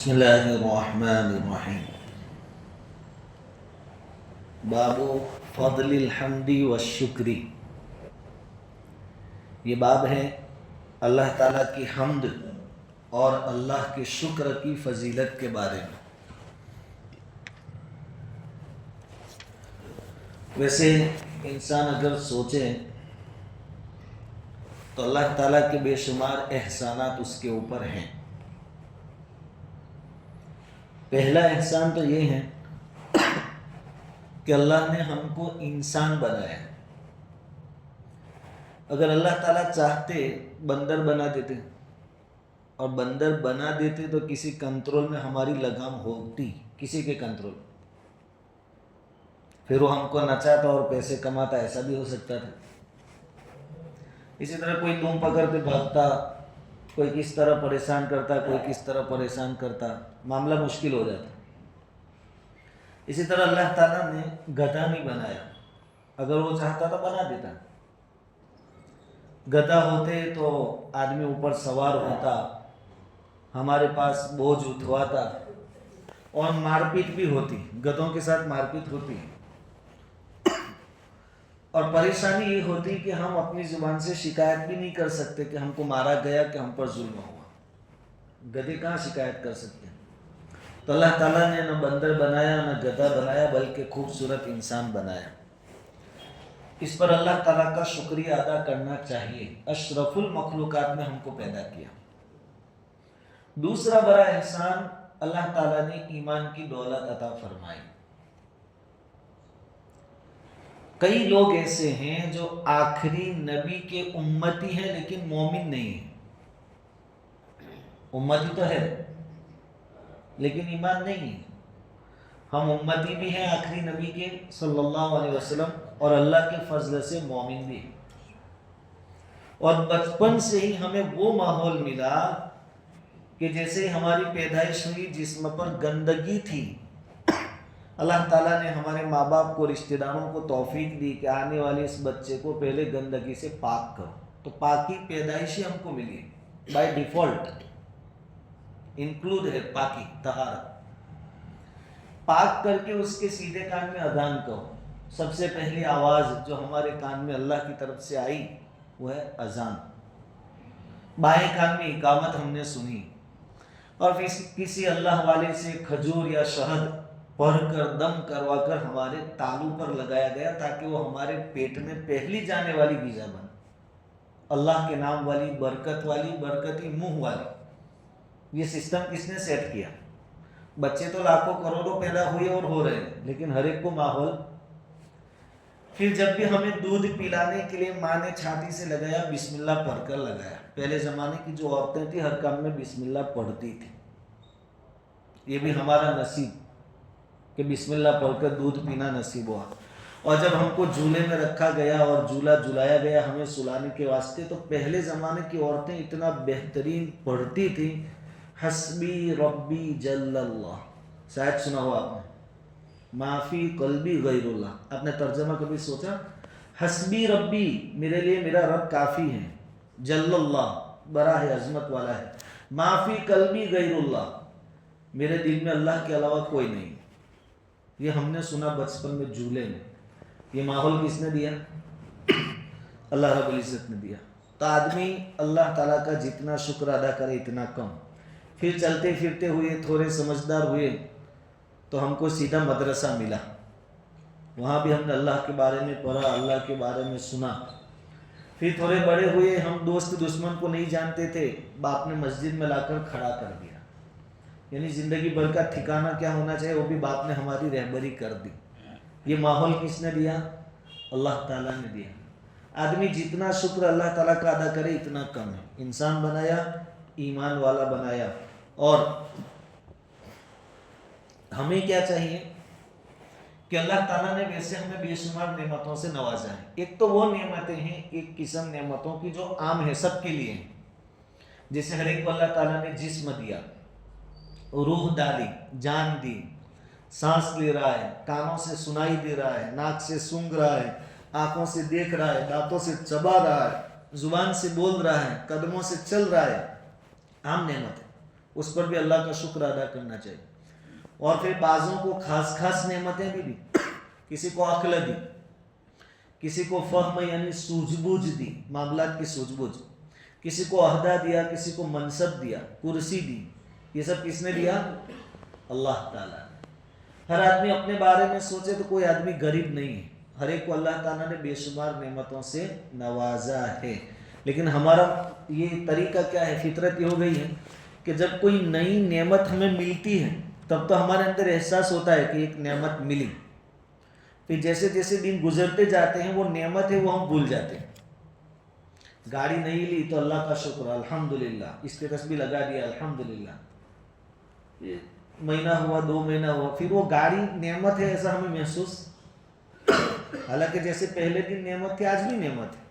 بسم اللہ الرحمن الرحیم باب فضل الحمد والشکری. یہ باب ہے اللہ تعالیٰ کی حمد اور اللہ کے شکر کی فضیلت کے بارے میں. ویسے انسان اگر سوچے تو اللہ تعالیٰ کے بے شمار احسانات اس کے اوپر ہیں. پہلا احسان تو یہ ہے کہ اللہ نے ہم کو انسان بنایا. اگر اللہ تعالیٰ چاہتے بندر بنا دیتے اور بندر بنا دیتے تو کسی کنٹرول میں ہماری لگام ہوتی، کسی کے کنٹرول، پھر وہ ہم کو نچاتا اور پیسے کماتا، ایسا بھی ہو سکتا تھا. اسی طرح کوئی دم پکڑ کے بھاگتا، کوئی کس طرح پریشان کرتا، کوئی کس طرح پریشان کرتا، معاملہ مشکل ہو جاتا. اسی طرح اللہ تعالیٰ نے گدھا نہیں بنایا، اگر وہ چاہتا تو بنا دیتا. گدھا ہوتے تو آدمی اوپر سوار ہوتا، ہمارے پاس بوجھ اٹھواتا اور مار پیٹ بھی ہوتی، گدھوں کے ساتھ مار پیٹ ہوتی. اور پریشانی یہ ہوتی کہ ہم اپنی زبان سے شکایت بھی نہیں کر سکتے کہ ہم کو مارا گیا، کہ ہم پر ظلم ہوا. گدھے کہاں شکایت کر سکتے ہیں؟ تو اللہ تعالیٰ نے نہ بندر بنایا نہ گدھا بنایا، بلکہ خوبصورت انسان بنایا. اس پر اللہ تعالیٰ کا شکریہ ادا کرنا چاہیے. اشرف المخلوقات میں ہم کو پیدا کیا. دوسرا بڑا احسان، اللہ تعالیٰ نے ایمان کی دولت عطا فرمائی. کئی لوگ ایسے ہیں جو آخری نبی کے امتی ہیں لیکن مومن نہیں ہیں. امتی تو ہے لیکن ایمان نہیں ہے. ہم امتی بھی ہیں آخری نبی کے صلی اللہ علیہ وسلم، اور اللہ کے فضل سے مومن بھی ہیں. اور بچپن سے ہی ہمیں وہ ماحول ملا کہ جیسے ہماری پیدائش ہوئی جسم پر گندگی تھی، اللہ تعالیٰ نے ہمارے ماں باپ کو، رشتہ داروں کو توفیق دی کہ آنے والے اس بچے کو پہلے گندگی سے پاک کرو. تو پاکی پیدائشی ہم کو ملی بائی ڈیفالٹ، انکلوڈ ہے پاکی، طہارت. پاک کر کے اس کے سیدھے کان میں اذان کہو. سب سے پہلی آواز جو ہمارے کان میں اللہ کی طرف سے آئی وہ ہے اذان. بائیں کان میں اقامت ہم نے سنی، اور پھر کسی اللہ والے سے کھجور یا شہد پڑھ کر دم کروا کر ہمارے تالو پر لگایا گیا تاکہ وہ ہمارے پیٹ میں پہلی جانے والی غذا بنے. اللہ کے نام والی، برکت والی، برکتی منہ والی. یہ سسٹم کس نے سیٹ کیا؟ بچے تو لاکھوں کروڑوں پیدا ہوئے اور ہو رہے ہیں، لیکن ہر ایک کو ماحول. پھر جب بھی ہمیں دودھ پلانے کے لیے ماں نے چھاتی سے لگایا، بسم اللہ پڑھ کر لگایا. پہلے زمانے کی جو عورتیں تھیں ہر کام میں بسم اللہ پڑھتی تھی. یہ بھی ہمارا نصیب کہ بسم اللہ پڑھ کر دودھ پینا نصیب ہوا. اور جب ہم کو جھولے میں رکھا گیا اور جھولا جھلایا گیا ہمیں سلانے کے واسطے، تو پہلے زمانے کی عورتیں اتنا بہترین پڑھتی تھیں، حسبی ربی جل اللہ. شاید سنا ہوا آپ نے، معافی قلبی غیر اللہ. آپ نے ترجمہ کبھی سوچا؟ حسبی ربی، میرے لیے میرا رب کافی ہے، جل اللہ، بڑا ہے، عظمت والا ہے، معافی قلبی غیر اللہ، میرے دل میں اللہ کے علاوہ کوئی نہیں. یہ ہم نے سنا بچپن میں جھولے میں. یہ ماحول کس نے دیا؟ اللہ رب العزت نے دیا. تو آدمی اللہ تعالیٰ کا جتنا شکر ادا کرے اتنا کم. پھر چلتے پھرتے ہوئے تھوڑے سمجھدار ہوئے تو ہم کو سیدھا مدرسہ ملا. وہاں بھی ہم نے اللہ کے بارے میں پڑھا، اللہ کے بارے میں سنا. پھر تھوڑے بڑے ہوئے، ہم دوست دشمن کو نہیں جانتے تھے، باپ نے مسجد میں لا کر کھڑا کر دیا. یعنی زندگی بھر کا ٹھکانہ کیا ہونا چاہیے وہ بھی باپ نے ہماری رہبری کر دی. یہ ماحول کس نے دیا؟ اللہ تعالیٰ نے دیا. آدمی جتنا شکر اللہ تعالیٰ کا ادا کرے اتنا کم ہے. انسان بنایا، ایمان والا بنایا. اور ہمیں کیا چاہیے کہ اللہ تعالیٰ نے ویسے ہمیں بے شمار نعمتوں سے نوازا ہے. ایک تو وہ نعمتیں ہیں، ایک قسم نعمتوں کی جو عام ہے، سب کے لیے ہیں. جیسے ہر ایک کو اللہ تعالیٰ نے جسم دیا، روح ڈالی، جان دی، سانس لے رہا ہے، کانوں سے سنائی دے رہا ہے، ناک سے سونگھ رہا ہے، آنکھوں سے دیکھ رہا ہے، دانتوں سے چبا رہا ہے، زبان سے بول رہا ہے، قدموں سے چل رہا ہے. عام نعمت ہے. اس پر بھی اللہ کا شکر ادا کرنا چاہیے. اور پھر بعضوں کو خاص خاص نعمتیں بھی دی. کسی کو عقل دی, کسی کو فہم یعنی سوجھ بوجھ دی, معاملات کی سوجھ بوجھ, کسی کو عہدہ دیا, کسی کو منصب دیا, کرسی دی. یہ سب کس نے دیا؟ اللہ تعالیٰ نے. ہر آدمی اپنے بارے میں سوچے تو کوئی آدمی غریب نہیں ہے. ہر ایک کو اللہ تعالیٰ نے بے شمار نعمتوں سے نوازا ہے. لیکن ہمارا یہ طریقہ کیا ہے؟ فطرت یہ ہو گئی ہے کہ جب کوئی نئی نعمت ہمیں ملتی ہے تب تو ہمارے اندر احساس ہوتا ہے کہ ایک نعمت ملی. پھر جیسے جیسے دن گزرتے جاتے ہیں وہ نعمت ہے وہ ہم بھول جاتے ہیں. گاڑی نہیں لی تو اللہ کا شکر الحمدللہ, اسٹیٹس بھی لگا دیا الحمدللہ. مہینہ ہوا, 2 مہینہ ہوا, پھر وہ گاڑی نعمت ہے ایسا ہمیں محسوس, حالانکہ جیسے پہلے دن نعمت تھی آج بھی نعمت ہے.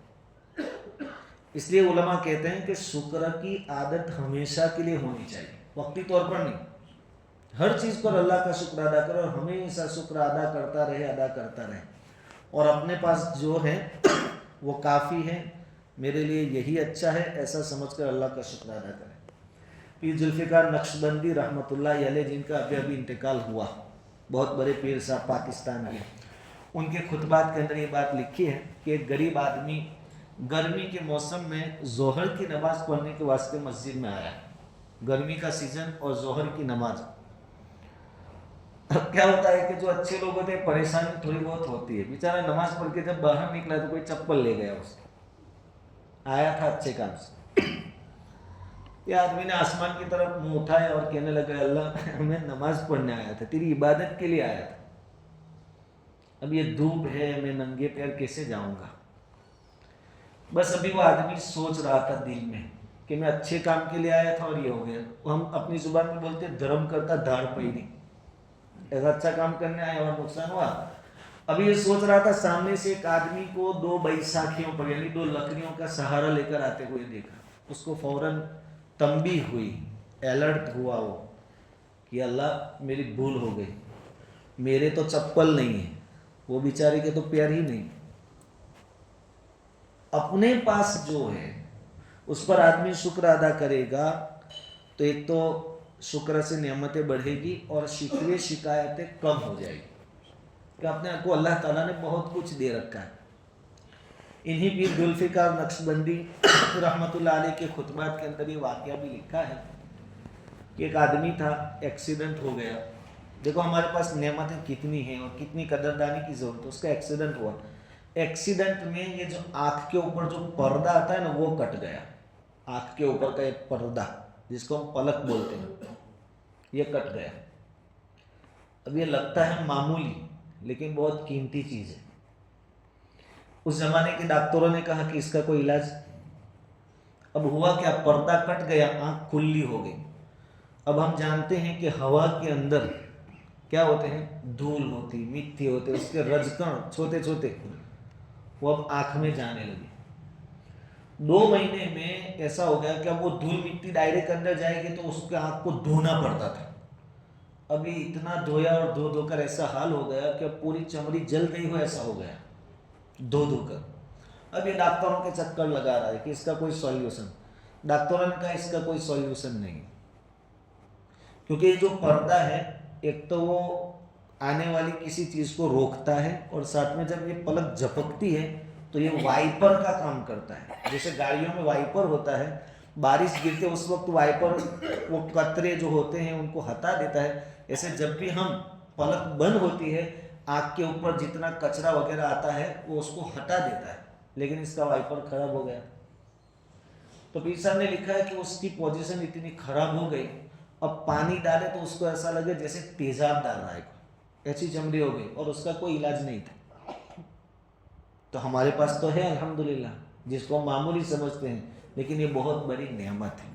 اس لیے علماء کہتے ہیں کہ شکر کی عادت ہمیشہ کے لیے ہونی چاہیے, وقتی طور پر نہیں. ہر چیز پر اللہ کا شکر ادا کرو اور ہمیشہ شکر ادا کرتا رہے. اور اپنے پاس جو ہے وہ کافی ہے, میرے لیے یہی اچھا ہے, ایسا سمجھ کر اللہ کا شکر ادا کریں. پیر ذوالفقار نقشبندی رحمۃ اللہ علیہ, جن کا ابھی انتقال ہوا, بہت بڑے پیر صاحب پاکستان کے, ان کے خطبات کے اندر یہ بات لکھی ہے کہ ایک غریب آدمی گرمی کے موسم میں ظہر کی نماز پڑھنے کے واسطے مسجد میں آیا. گرمی کا سیزن اور ظہر کی نماز. اب کیا ہوتا ہے کہ جو اچھے لوگ ہوتے ہیں پریشانی تھوڑی بہت ہوتی ہے. بیچارہ نماز پڑھ کے جب باہر نکلا تو کوئی چپل لے گیا, اس آیا تھا اچھے کام سے. یہ آدمی نے آسمان کی طرف منہ اٹھایا اور کہنے لگا اللہ میں نماز پڑھنے آیا تھا, تیری عبادت کے لیے آیا تھا. اب یہ دھوپ ہے, میں ننگے پیر کیسے جاؤں گا. بس ابھی وہ آدمی سوچ رہا تھا دل میں کہ میں اچھے کام کے لیے آیا تھا اور یہ ہو گیا. ہم اپنی زبان میں بولتے دھرم کرتا دھاڑ پہنی, ایسا اچھا کام کرنے آیا اور نقصان ہوا. ابھی یہ سوچ رہا تھا, سامنے سے ایک آدمی کو 2 بیساکھیوں پر یعنی 2 لکڑیوں کا سہارا لے کر آتے ہوئے دیکھا. اس کو فوراً تنبیہ ہوئی, الرٹ ہوا وہ کہ اللہ میری بھول ہو گئی, میرے تو چپل نہیں ہے, وہ بیچارے کے تو پیر ہی نہیں. اپنے پاس جو ہے اس پر آدمی شکر ادا کرے گا تو ایک تو شکر سے نعمتیں بڑھے گی اور شکوے شکایتیں کم ہو جائے گی کہ اپنے آپ کو اللہ تعالیٰ نے بہت کچھ دے رکھا ہے. انہی پیر ذوالفقار نقشبندی رحمۃ اللہ علیہ کے خطبات کے اندر یہ واقعہ بھی لکھا ہے کہ ایک آدمی تھا, ایکسیڈنٹ ہو گیا. دیکھو ہمارے پاس نعمتیں کتنی ہیں اور کتنی قدردانی کی ضرورت ہے. اس کا ایکسیڈنٹ ہوا. ایکسیڈنٹ میں یہ جو آنکھ کے اوپر جو پردہ آتا ہے نا وہ کٹ گیا. آنکھ کے اوپر کا ایک پردہ جس کو ہم پلک بولتے ہیں یہ کٹ گیا. اب یہ لگتا ہے معمولی لیکن بہت قیمتی چیز ہے. اس زمانے کے ڈاکٹروں نے کہا کہ اس کا کوئی علاج. اب ہوا کیا, پردہ کٹ گیا, آنکھ کھلی ہو گئی. اب ہم جانتے ہیں کہ ہوا کے اندر کیا ہوتے ہیں, دھول ہوتی, مٹی ہوتے, اس کے رجکن چھوٹے چھوٹے, وہ اب آنکھ میں جانے لگے. 2 مہینے میں ایسا ہو گیا کہ اب وہ دھول مٹی ڈائریکٹ اندر جائے گی تو اس کے آنکھ کو دھونا پڑتا تھا. ابھی اتنا دھویا اور دھو کر ایسا حال ہو گیا کہ اب پوری چمڑی جل گئی ہو ایسا ہو گیا دھو کر. اب یہ ڈاکٹروں کے چکر لگا رہا ہے کہ اس کا کوئی سولیوشن. ڈاکٹروں نے کہا اس کا کوئی سولیوشن نہیں, کیونکہ یہ جو پردہ ہے ایک تو وہ آنے والی کسی چیز کو روکتا ہے اور ساتھ میں جب یہ پلک جھپکتی ہے تو یہ وائپر کا کام کرتا ہے. جیسے گاڑیوں میں وائپر ہوتا ہے, بارش گرتے اس وقت وائپر وہ قطرے جو ہوتے ہیں ان کو ہٹا دیتا ہے. ایسے جب بھی ہم پلک بند ہوتی ہے آنکھ کے اوپر جتنا کچرا وغیرہ آتا ہے وہ اس کو ہٹا دیتا ہے, لیکن اس کا وائپر خراب ہو گیا. تو پیر صاحب نے لکھا ہے کہ اس کی پوزیشن اتنی خراب ہو گئی, اب پانی ڈالے تو اس کو ایسا لگے جیسے تیزاب ڈال رہا ہے, ایسی چمڑی ہو گئی اور اس کا کوئی علاج نہیں تھا. تو ہمارے پاس تو ہے الحمدللہ جس کو ہم معمولی سمجھتے ہیں, لیکن یہ بہت بڑی نعمت ہے.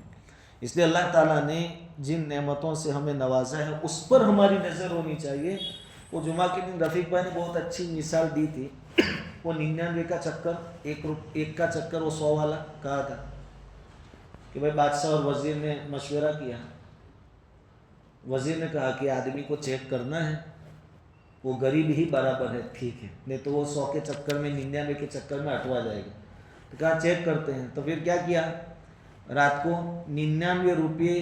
اس لیے اللہ تعالیٰ نے جن نعمتوں سے ہمیں نوازا ہے اس پر ہماری نظر ہونی چاہیے. وہ جمعہ کے دن رفیق بھائی نے بہت اچھی مثال دی تھی. وہ 99 کا چکر, ایک کا چکر وہ 100 والا کہا تھا کہ بھائی بادشاہ اور وزیر نے مشورہ کیا. وزیر نے کہا کہ آدمی کو چیک کرنا ہے, وہ غریب ہی برابر ہے, ٹھیک ہے, نہیں تو وہ 100 کے چکر میں 99 کے چکر میں ہٹوا جائے گا. تو کہا چیک کرتے ہیں. تو پھر کیا کیا, رات کو 99 روپئے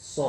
100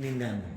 99।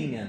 99।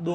2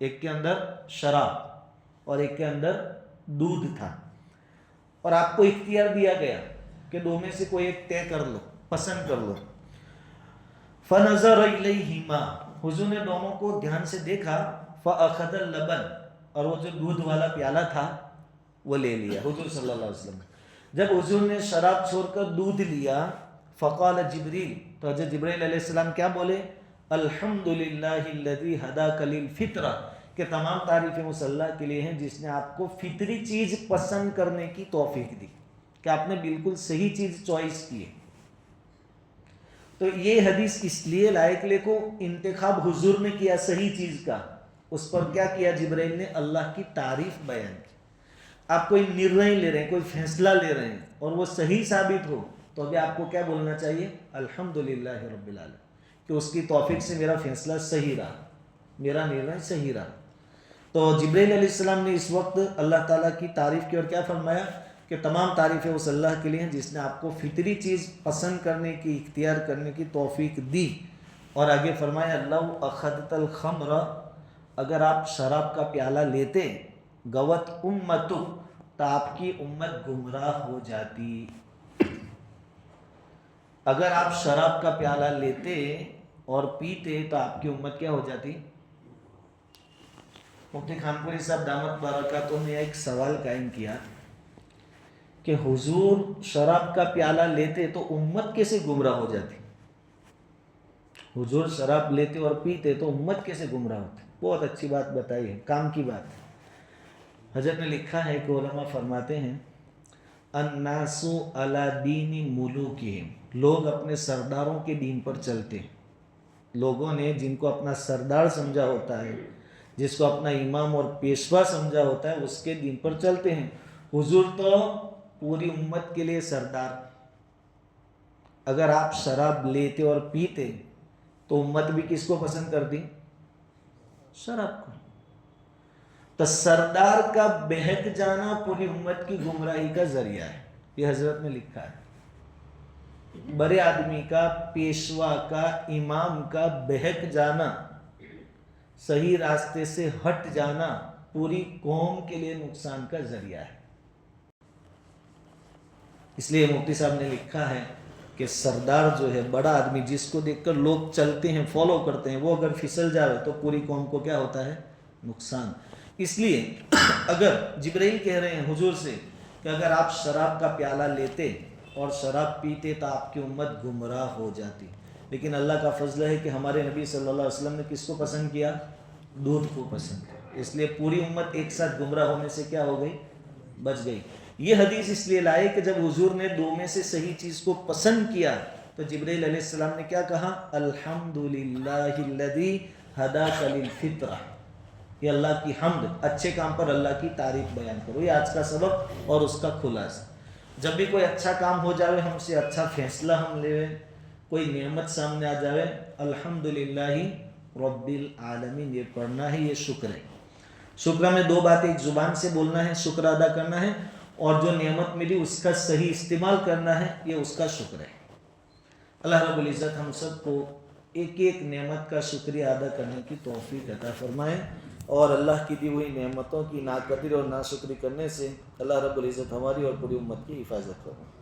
ایک کے اندر شراب اور ایک کے اندر دودھ تھا، اور آپ کو اختیار دیا گیا کہ دو میں سے کوئی ایک طے کر لو، پسند کر لو۔ فنظر الیہما، حضور نے دونوں کو دھیان سے دیکھا، فاخذ اللبن، اور وہ جو دودھ والا پیالہ تھا وہ لے لیا حضور صلی اللہ علیہ وسلم۔ جب حضور نے شراب چھوڑ کر دودھ لیا، فقال جبریل، تو حضرت جبریل علیہ السلام کیا بولے؟ الحمدللہ الذی ہداک للفطرہ، کہ تمام تعریفیں اس اللہ کے لیے ہیں جس نے آپ کو فطری چیز پسند کرنے کی توفیق دی، کہ آپ نے بالکل صحیح چیز چوائس کی ہے۔ تو یہ حدیث اس لیے لائق لے کو انتخاب حضور نے کیا صحیح چیز کا، اس پر کیا کیا جبرائیل نے؟ اللہ کی تعریف بیان کی۔ آپ کوئی نرنئے لے رہے ہیں، کوئی فیصلہ لے رہے ہیں اور وہ صحیح ثابت ہو تو ابھی آپ کو کیا بولنا چاہیے؟ الحمدللہ رب العالمین، کہ اس کی توفیق سے میرا فیصلہ صحیح رہا، میرا نرنئے صحیح رہا۔ تو جبرائیل علیہ السلام نے اس وقت اللہ تعالیٰ کی تعریف کی اور کیا فرمایا کہ تمام تعریفیں اس اللہ کے لیے ہیں جس نے آپ کو فطری چیز پسند کرنے کی، اختیار کرنے کی توفیق دی۔ اور آگے فرمایا لو اخذت الخمر، اگر آپ شراب کا پیالہ لیتے، گوت امت، تو آپ کی امت گمراہ ہو جاتی۔ اگر آپ شراب کا پیالہ لیتے اور پیتے تو آپ کی امت کیا ہو جاتی؟ مفتی خانپوری صاحب دامت برکاتہ نے ایک سوال قائم کیا کہ حضور شراب کا پیالہ لیتے تو امت کیسے گمراہ ہو جاتی؟ حضور شراب لیتے اور پیتے تو امت کیسے گمراہ ہوتی؟ بہت اچھی بات بتائی ہے، کام کی بات ہے۔ حضرت نے لکھا ہے کہ علماء فرماتے ہیں الناس علی دین ملوکہم، لوگ اپنے سرداروں کے دین پر چلتے ہیں۔ لوگوں نے جن کو اپنا سردار سمجھا ہوتا ہے، جس کو اپنا امام اور پیشوا سمجھا ہوتا ہے، اس کے دین پر چلتے ہیں۔ حضور تو پوری امت کے لیے سردار۔ اگر آپ شراب لیتے اور پیتے تو امت بھی کس کو پسند کرتی؟ شراب کو۔ تو سردار کا بہک جانا پوری امت کی گمراہی کا ذریعہ ہے، یہ حضرت نے لکھا ہے۔ بڑے آدمی کا، پیشوا کا، امام کا بہک جانا، صحیح راستے سے ہٹ جانا پوری قوم کے لیے نقصان کا ذریعہ ہے۔ اس لیے مفتی صاحب نے لکھا ہے کہ سردار جو ہے، بڑا آدمی جس کو دیکھ کر لوگ چلتے ہیں، فالو کرتے ہیں، وہ اگر پھسل جائے تو پوری قوم کو کیا ہوتا ہے؟ نقصان۔ اس لیے اگر جبرائیل کہہ رہے ہیں حضور سے کہ اگر آپ شراب کا پیالہ لیتے اور شراب پیتے تو آپ کی امت گمراہ ہو جاتی، لیکن اللہ کا فضل ہے کہ ہمارے نبی صلی اللہ علیہ وسلم نے کس کو پسند کیا؟ دودھ کو پسند کیا، اس لیے پوری امت ایک ساتھ گمراہ ہونے سے کیا ہو گئی؟ بچ گئی۔ یہ حدیث اس لیے لائے کہ جب حضور نے دو میں سے صحیح چیز کو پسند کیا تو جبرائیل علیہ السلام نے کیا کہا؟ الحمدللہ الذی ہداک للفطرہ، یہ اللہ کی حمد، اچھے کام پر اللہ کی تعریف بیان کرو۔ یہ آج کا سبق اور اس کا خلاصہ۔ جب بھی کوئی اچھا کام ہو جاوے، ہم سے اچھا فیصلہ ہم لے، کوئی نعمت سامنے آ جاوے، الحمدللہ رب العالمین یہ پڑھنا ہے، یہ شکر ہے۔ شکر میں دو باتیں، ایک زبان سے بولنا ہے، شکر ادا کرنا ہے، اور جو نعمت ملی اس کا صحیح استعمال کرنا ہے، یہ اس کا شکر ہے۔ اللہ رب العزت ہم سب کو ایک ایک نعمت کا شکریہ ادا کرنے کی توفیق عطا فرمائے، اور اللہ کی دی ہوئی نعمتوں کی ناقدری اور ناشکری کرنے سے اللہ رب العزت ہماری اور پوری امت کی حفاظت فرمائے۔